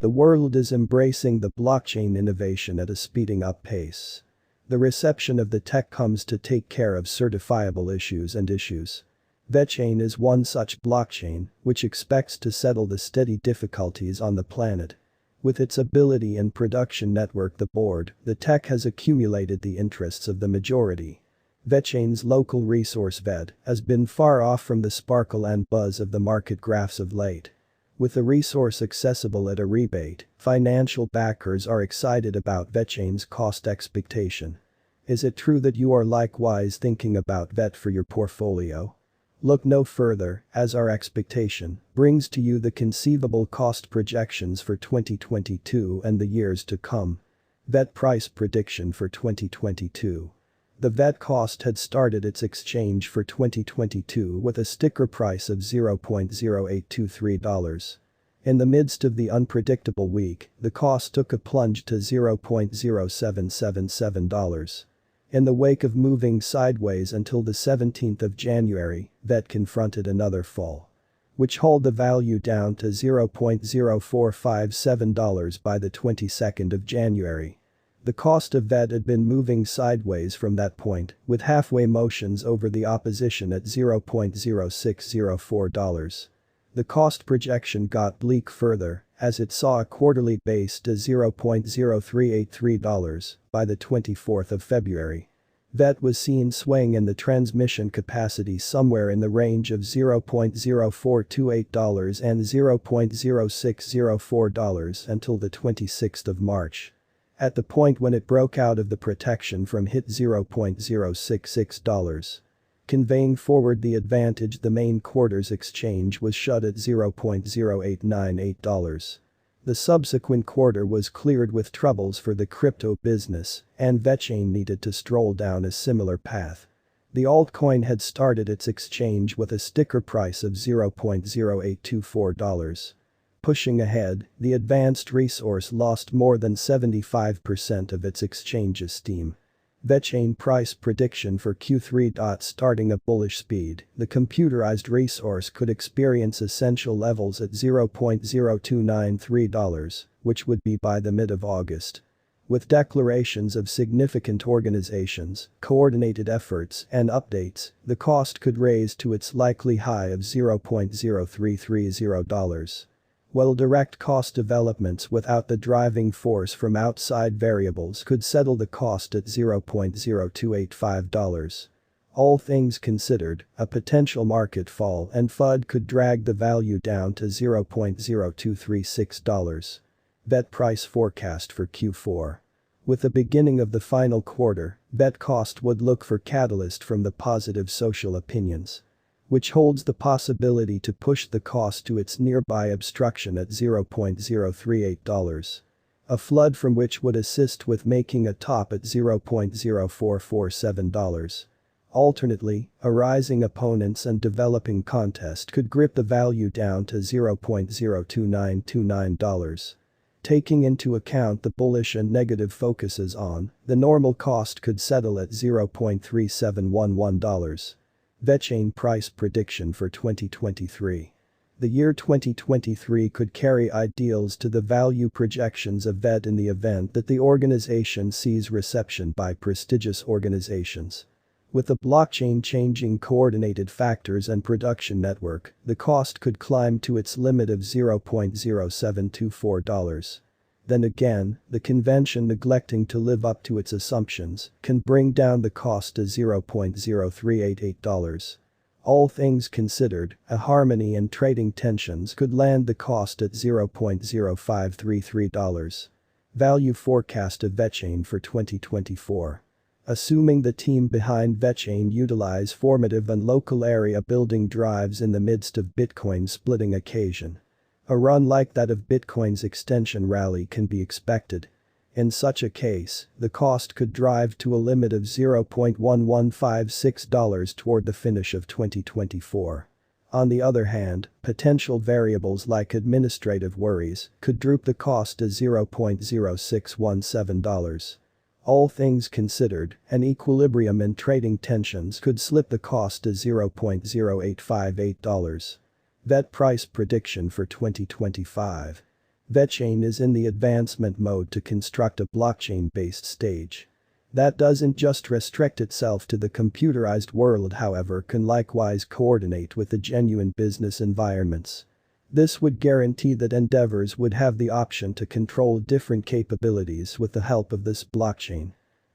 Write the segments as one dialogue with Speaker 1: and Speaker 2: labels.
Speaker 1: The world is embracing the blockchain innovation at a speeding up pace. The reception of the tech comes to take care of certifiable issues. Vechain is one such blockchain, which expects to settle the steady difficulties on the planet. With its ability and production network the tech has accumulated the interests of the majority. Vechain's local resource VET has been far off from the sparkle and buzz of the market graphs of late. With the resource accessible at a rebate, financial backers are excited about Vechain's cost expectation. Is it true that you are likewise thinking about VET for your portfolio? Look no further, as our expectation brings to you the conceivable cost projections for 2022 and the years to come. VET price prediction for 2022. The VET cost had started its exchange for 2022 with a sticker price of $0.0823. In the midst of the unpredictable week, the cost took a plunge to $0.0777. In the wake of moving sideways until the 17th of January, VET confronted another fall, which hauled the value down to $0.0457 by the 22nd of January. The cost of VET had been moving sideways from that point, with halfway motions over the opposition at $0.0604. The cost projection got bleak further, as it saw a quarterly base to $0.0383 by the 24th of February. VET was seen swaying in the transmission capacity somewhere in the range of $0.0428 and $0.0604 until the 26th of March. At the point when it broke out of the protection from hit $0.066. Conveying forward the advantage, the main quarter's exchange was shut at $0.0898. The subsequent quarter was cleared with troubles for the crypto business, and Vechain needed to stroll down a similar path. The altcoin had started its exchange with a sticker price of $0.0824. Pushing ahead, the advanced resource lost more than 75% of its exchange esteem. Vechain price prediction for Q3. Starting a bullish speed, the computerized resource could experience essential levels at $0.0293, which would be by the mid of August. With declarations of significant organizations, coordinated efforts, and updates, the cost could raise to its likely high of $0.0330. While direct cost developments without the driving force from outside variables could settle the cost at $0.0285. All things considered, a potential market fall and FUD could drag the value down to $0.0236. VET price forecast for Q4. With the beginning of the final quarter, VET cost would look for catalyst from the positive social opinions, which holds the possibility to push the cost to its nearby obstruction at $0.038. A flood from which would assist with making a top at $0.0447. Alternately, a rising opponents and developing contest could grip the value down to $0.02929. Taking into account the bullish and negative focuses on, the normal cost could settle at $0.3711. Vechain price prediction for 2023. The year 2023 could carry ideals to the value projections of VET in the event that the organization sees reception by prestigious organizations. With the blockchain changing coordinated factors and production network, the cost could climb to its limit of $0.0724. Then again, the convention neglecting to live up to its assumptions can bring down the cost to $0.0388. All things considered, a harmony in trading tensions could land the cost at $0.0533. Value forecast of Vechain for 2024. Assuming the team behind Vechain utilize formative and local area building drives in the midst of Bitcoin splitting occasion. A run like that of Bitcoin's extension rally can be expected. In such a case, the cost could drive to a limit of $0.1156 toward the finish of 2024. On the other hand, potential variables like administrative worries could droop the cost to $0.0617. All things considered, an equilibrium in trading tensions could slip the cost to $0.0858. VET price prediction for 2025. Vechain is in the advancement mode to construct a blockchain-based stage. That doesn't just restrict itself to the computerized world, however, can likewise coordinate with the genuine business environments. This would guarantee that endeavors would have the option to control different capabilities with the help of this blockchain.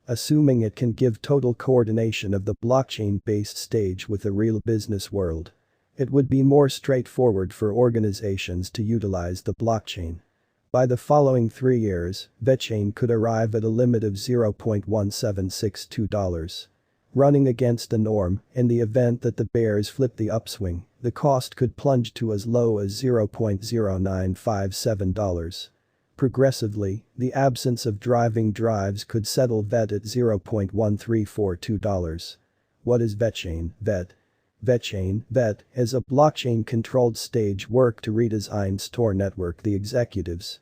Speaker 1: Assuming it can give total coordination of the blockchain-based stage with the real business world. It would be more straightforward for organizations to utilize the blockchain. By the following 3 years, Vechain could arrive at a limit of $0.1762. Running against the norm, in the event that the bears flip the upswing, the cost could plunge to as low as $0.0957. Progressively, the absence of driving drives could settle VET at $0.1342. What is Vechain, VET? Vechain, VET, is a blockchain-controlled stage work to redesign store network the executives.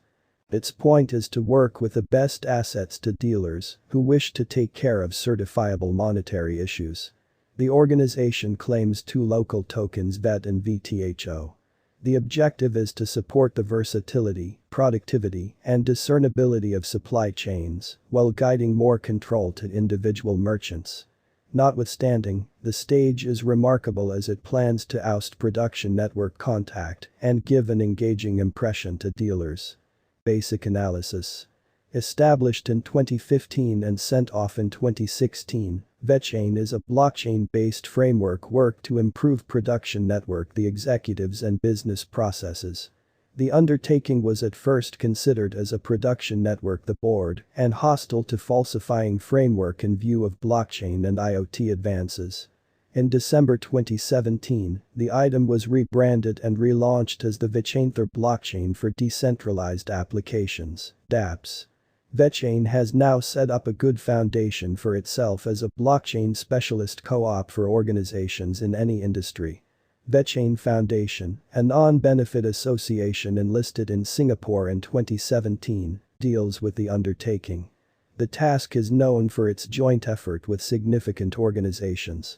Speaker 1: Its point is to work with the best assets to dealers who wish to take care of certifiable monetary issues. The organization claims 2 local tokens, VET and VTHO. The objective is to support the versatility, productivity, and discernibility of supply chains while guiding more control to individual merchants. Notwithstanding, the stage is remarkable as it plans to oust production network contact and give an engaging impression to dealers. Basic analysis. Established in 2015 and sent off in 2016, Vechain is a blockchain-based framework work to improve production network the executives and business processes. The undertaking was at first considered as a production network the board and hostile to falsifying framework in view of blockchain and IoT advances. In December 2017, the item was rebranded and relaunched as the Vechain blockchain for decentralized applications, dApps. Vechain has now set up a good foundation for itself as a blockchain specialist co-op for organizations in any industry. Vechain Foundation, a non-benefit association enlisted in Singapore in 2017, deals with the undertaking. The task is known for its joint effort with significant organizations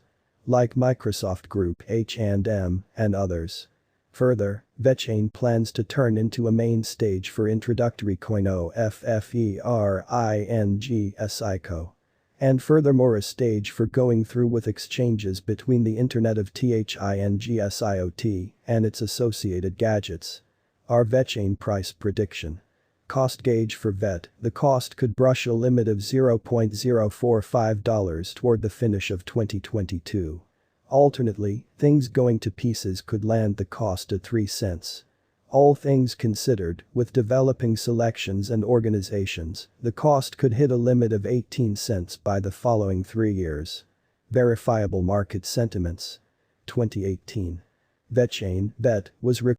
Speaker 1: like Microsoft Group, H&M, and others. Further, Vechain plans to turn into a main stage for introductory coino FFERINGSICO. And furthermore a stage for going through with exchanges between the Internet of THINGSIOT and its associated gadgets. Our Vechain price prediction. Cost gauge for VET, the cost could brush a limit of $0.045 toward the finish of 2022. Alternately, things going to pieces could land the cost at 3 cents. All things considered, with developing selections and organizations, the cost could hit a limit of 18 cents by the following 3 years. Verifiable market sentiments. 2018. Vechain, VET, was